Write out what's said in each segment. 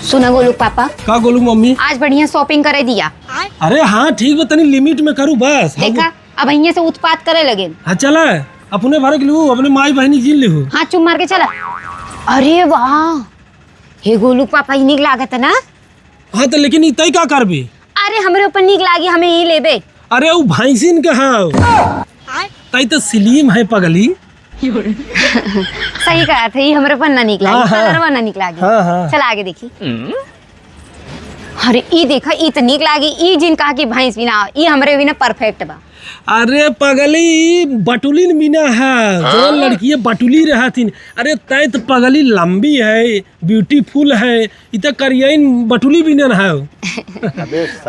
सुना गोलू पापा, का गोलू मम्मी? आज बढ़िया शॉपिंग करे दिया। अरे हाँ ठीक बा, तनी लिमिट में करूँ बस। देखा अब यहाँ से उत्पात करे लगे। हाँ चला अपने भरक लू, अपने माई बहनी जीन लू। हाँ चुम मार के चला। अरे वाह हे गोलू पापा, ही निक लागत है ना। हाँ तो लेकिन ई तय का करबे? अरे हमरे ऊपर निक लागी, हमें ही लेबे। अरे वो भैंसिन के हाँ तय तो स्लिम है पगली। सही कहा था, ये हमरे पर ना निक लागी, कलरवा ना निक लागी। चल आगे देखी। अरे ई देखा, ई तो निक लागी। ई जिन कहा कि भैंस बिना, ई हमरे बिना परफेक्ट बा। अरे पगली बटुलिन बिना है, जो लड़की बटुली रहतीन। अरे तय तो पगली लंबी है, ब्यूटीफुल है, इतना करियन बटुली बिना है।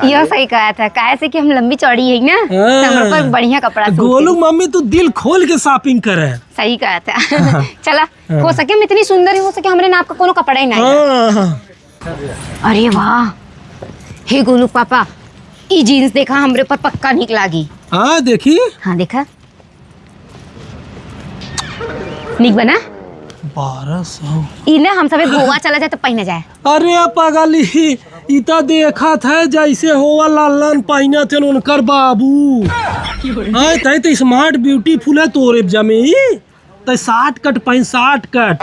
यह सही कहा था, काहे से कि हम लंबी चौड़ी है ना, तो हमरे पर बढ़िया कपड़ा सूट गोलू मम्मी तू दिल खोल के शॉपिंग करे। सही कहा था। चला हो सके हम इतनी सुंदर ही हो सके, हमरे नाप का कोनो कपड़ा ही नहीं। अरे वाह हे गोलू पापा, ई जीन्स देखा हमरे पर पक्का निक लागी। हाँ देखी। हाँ देखा निक बना। 1200 ई ना हम सबे गोवा चला जाए तो पहने जाए। अरे पगली इता देखा था जैसे होवा लालन पहना थे उनकर बाबू। हाँ तय तो स्मार्ट ब्यूटीफुल है तोरे जमे तो 60 कट पहन 60 कट।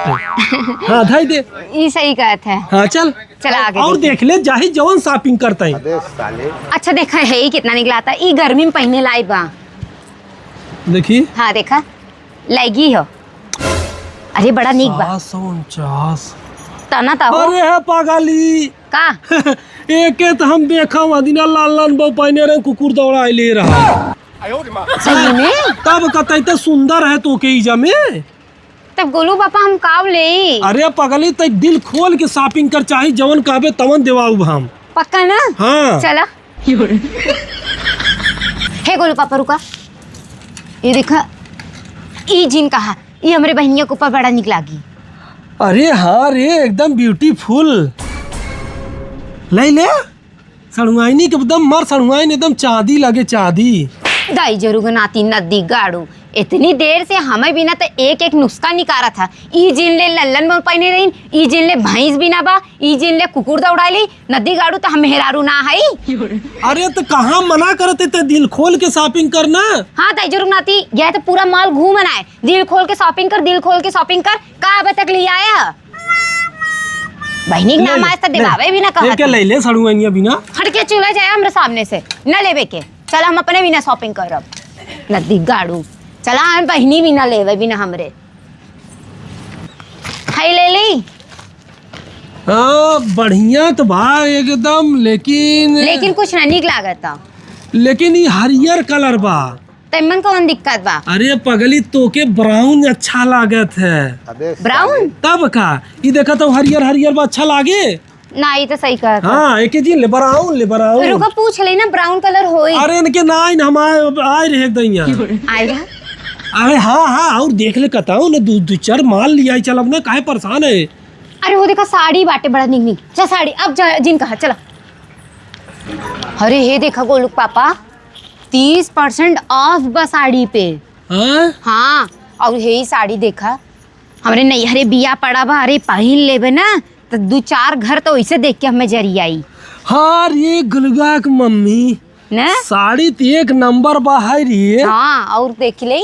हाँ धाई दे। ई सही कहा था। हाँ चल चला आगे और देख ले जाही जवन शॉपिंग करता है। अच्छा देखा है ही कितना निकला था। ई गर्मी में पहने लायक बा। देखी। हाँ देखा लगी हो। अरे बड़ा निक बा। 749 तना ता हो। अरे है पगली का एक तो हम देखा मदीना लाल लाल बहु पहने रहे कुकुर दौड़ा ले रहा। सही में तब कतई तो सुंदर है तो के इजा में। तब गोलू पापा हम काव ले। अरे पगली तक दिल खोल के शॉपिंग कर, चाहे जवन कहबे तवन देवाऊ हम। पक्का ना। हाँ चला। हे गोलू पापा रुका, ये देखा ई जिन कहा, ये हमारे बहनियों के ऊपर बड़ा निक लागी। अरे हाँ रे एकदम ब्यूटीफुल। ले ले सड़ुआइनी के एकदम मर सड़ुआइन एकदम चांदी लगे चांदी। दाई जरूर नाती नदी गाड़ू, इतनी देर से हमें बिना तो एक एक नुस्खा निकारा था। ई जिन ले लल्लन में पहने रही, ई जिन ले भैंस बिना बा, ई जिन ले कुकुर दौड़ा ली, नदी गाड़ू तो हम मेहरारू ना है। अरे तो कहाँ मना करते थे दिल खोल के शॉपिंग करना। हाँ दाई जरूर नाती, यह तो पूरा माल घूमना है। दिल खोल के शॉपिंग कर, दिल खोल के शॉपिंग कर। का अब तक ले आया बहनी नाम आज तक दिखावे भी ना कहा। ले ले सड़ुआइनिया बिना। हट के चूल्हा जाए हमरे सामने से न लेवे के। चला हम अपने बिना शॉपिंग करब। नदी गाड़ू चला हम बहनी बिना लेवे बिना हमरे। हाय ले ली। हाँ बढ़िया तो भाई एकदम, लेकिन कुछ ना निक लागता। लेकिन ये हरियर कलर बा। तमन कौन दिक्कत बा? अरे पगली तोके ब्राउन अच्छा लागत है। ब्राउन तब का ये देखा तो हरियर हरियर बा अच्छा लागे ना। ये तो सही कहा। हाँ एक जी ले ब्राउन रुको पूछ ले ना ब्राउन कलर होई। अरे इनके ना हम आए रहे एकदम आएगा। अरे हाँ हाँ और देख ले कताऊ ना दो चार माल लिया चल अब ना काहे परेशान है। अरे वो देखा साड़ी बाटे बड़ा निक निक। चल साड़ी अब जिन कहा चला। अरे हे देखा गोलू पापा 30% ऑफ बा साड़ी पे। हाँ और यही साड़ी देखा हमरे नैहरे बिया पड़ा बा। अरे पहन लेबे ना तो 2-4 घर तो वैसे देख के हमें जरी आई। हाँ रे गुलगा की मम्मी ना साड़ी तो एक नंबर बा है रे। हाँ और देख ले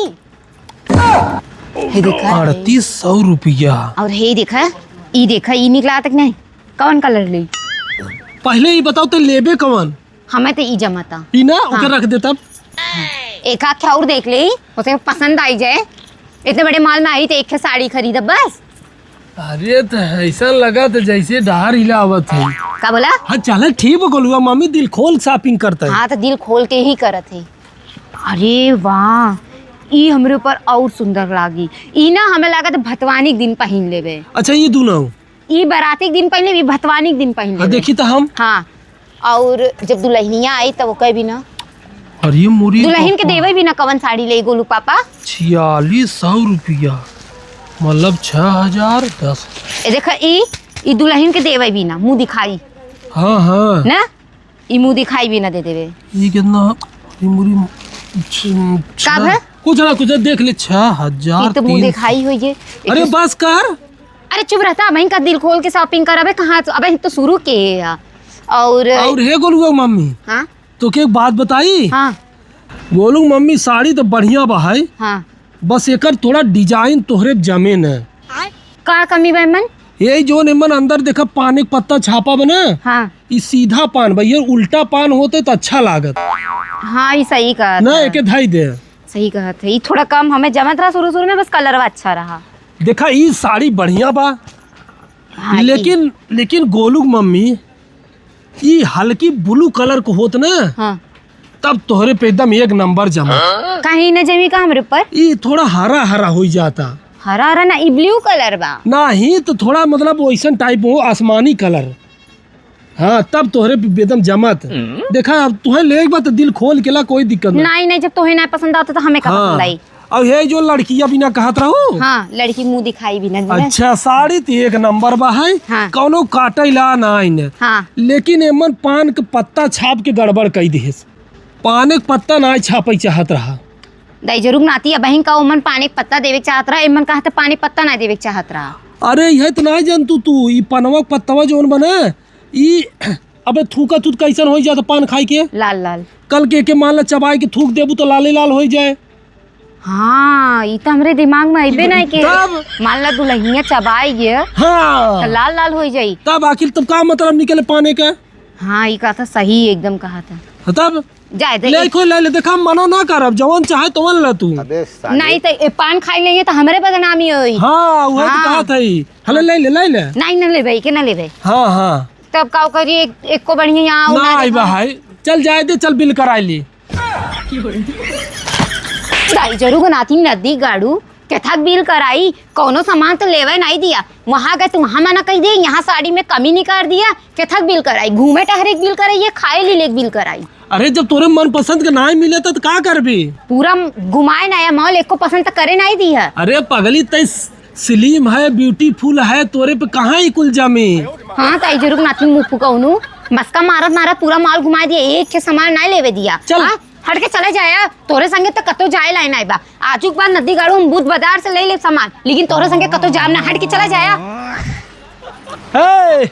देखा 3800 रुपया। और हे देखा ई देखा ई निकला तक नहीं। कौन कलर ली पहले ही बताओ तो लेबे कौन? हमें तो ई जमाता ई ना ओके रख दे तब। एक आँख और देख ले, उसे पसंद आई जाए। इतने बड़े माल में आई तो एक साड़ी खरीदा बस। अरे तो ऐसा लगा तो जैसे डहार हिलावत है। का बोला? हाँ चल ठीक बोलूँगा मम्मी दिल खोल शॉपिंग करता है। हाँ तो दिल खोल के ही करत है। अरे वाह ई हमरे ऊपर और सुंदर लागी। ई ना हमें लगा तो भतवानी दिन पहन लेबे। अच्छा ये दोनों ई बराती दिन पहन लेबे, भतवानी दिन पहन लेबे। देखी तो हम। हाँ और जब दुल्हनिया आई तब वो कह भी ना। अरे मुरी दुल्हन के देवे भी ना कवन साड़ी ले गोलू पापा। 4600 रुपया मतलब 6010। देखा ई दुल्हन के देवे भी ना, मुँह दिखाई। हाँ हाँ ना ई मुँह दिखाई भी ना दे देवे। ये कितना मुरी का कुछ ना कुछ देख ले 6000। तो मुँह दिखाई हुई है। अरे बस कर अरे चुप रहता, अब का दिल खोल के शॉपिंग कर। अबे कहाँ अबे तो शुरू के और हे गोलू मम्मी, हाँ तो के एक बात बताई। हाँ गोलू मम्मी साड़ी तो बढ़िया बा है, हाँ, बस एकर थोड़ा डिजाइन तोहरे जमे न। का कमी बा मन? यही जो निमन अंदर देखा पान के पत्ता छापा बना, हाँ ई सीधा पान भैया, उल्टा पान होते तो अच्छा लागत हाँ, ये सही कहा ना, था। एके धाई दे। सही कहा था, ये थोड़ा कम हमें जमत रहा शुरू शुरू में, बस कलर अच्छा रहा। देखा ई साड़ी बढ़िया बा, हाँ, लेकिन गोलू मम्मी ई हल्की ब्लू कलर को होत ना, हाँ, तब तोहरे पे एकदम एक नंबर जमा। कहीं न जमी का हमरे ऊपर। ई थोड़ा हरा हरा हो जाता, हरा हरा ना, ये ब्लू कलर बा। ना ही तो थोड़ा मतलब वैसन टाइप हो, आसमानी कलर। हाँ तब तोहरे पे एकदम जमत। देखा अब तुम्हें ले बात दिल खोल के ला, कोई दिक्कत नहीं। नहीं नहीं, जब तुम्हें ना पसंद आता तो हमें का पसंद आई। और ये जो लड़कियां बिना कहत रहो, हाँ, लड़की मुंह दिखाई भी ना। अच्छा साड़ी तो एक नंबर बा है, हाँ। कौनो काटे ला ना इने। हाँ, लेकिन एमन पान के पत्ता छाप के गड़बड़ कई दिहेस, पान के पत्ता ना छापे चाहत रहा। दाई जरूर नाती बहन का ओमन पानी के पत्ता देवे के चाहत रहा, एमन कहते पानी पत्ता ना देवे के चाहत रहा। अरे यह तो ना जान तू ई पनवा के पत्तवा जोन बना ई अबे थूका थूत कैसन हो जाता पान खाई के, लाल लाल। कल के मान ला चबाई के थूक देबू तो लाले लाल हो जाए। हाँ, ये तो हमरे दिमाग में आइबे नहीं के। तब? मान ला दुल्हनिया चबाई गया हाँ तो लाल लाल हो जाई। तब आखिर तब का मतलब निकले पाने का। हाँ, ये कहा था सही, एकदम कहा था। तब जाए दे ले खोल ले देखा, मना ना करब, जवन चाहे तवन ला तू। नहीं तो पान खाई लेंगे तो हमारे बदनामी होई। हाँ वही तो हाँ। कहा था ही। हले ले ले नहीं ना ले भाई के ना ले भाई। हाँ हाँ तब का करी एक को बढ़िया यहाँ ना आई भाई, चल जाए दे, चल बिल कराई ली। दाई जरूर नाती नदी गाड़ू केथक बिल कराई, कोनो सामान तो लेवे नहीं दिया। वहाँ गए तो वहाँ मना कही दे, यहाँ साड़ी में कमी नहीं कर दिया, केथक बिल कराई। घूमे टहरे बिल कराई, ये खाए ली बिल कराई। अरे जब तोरे मन पसंद के ना मिले तो का करबी? पूरा घुमाए नया मॉल, एक को पसंद तो करे नहीं दिया। अरे पगली तई स्लिम है, ब्यूटीफुल है, तोरे पे कहाँ ही कुल जमी। हाँ ताई जरूर नाती मुँह फुकाऊनु, मस्का मारत पूरा माल घुमा दिया, एक के सामान नहीं लेवे दिया। चल। हाँ? हट के चले जाया, तोरे संगे तो कतो जाए लाइन आई बा। आजुक बाद नदी गाड़ू हम बुध बाजार से ले सामान, लेकिन तोरे संगे कतो जाम ना। हट के चला जाया। हे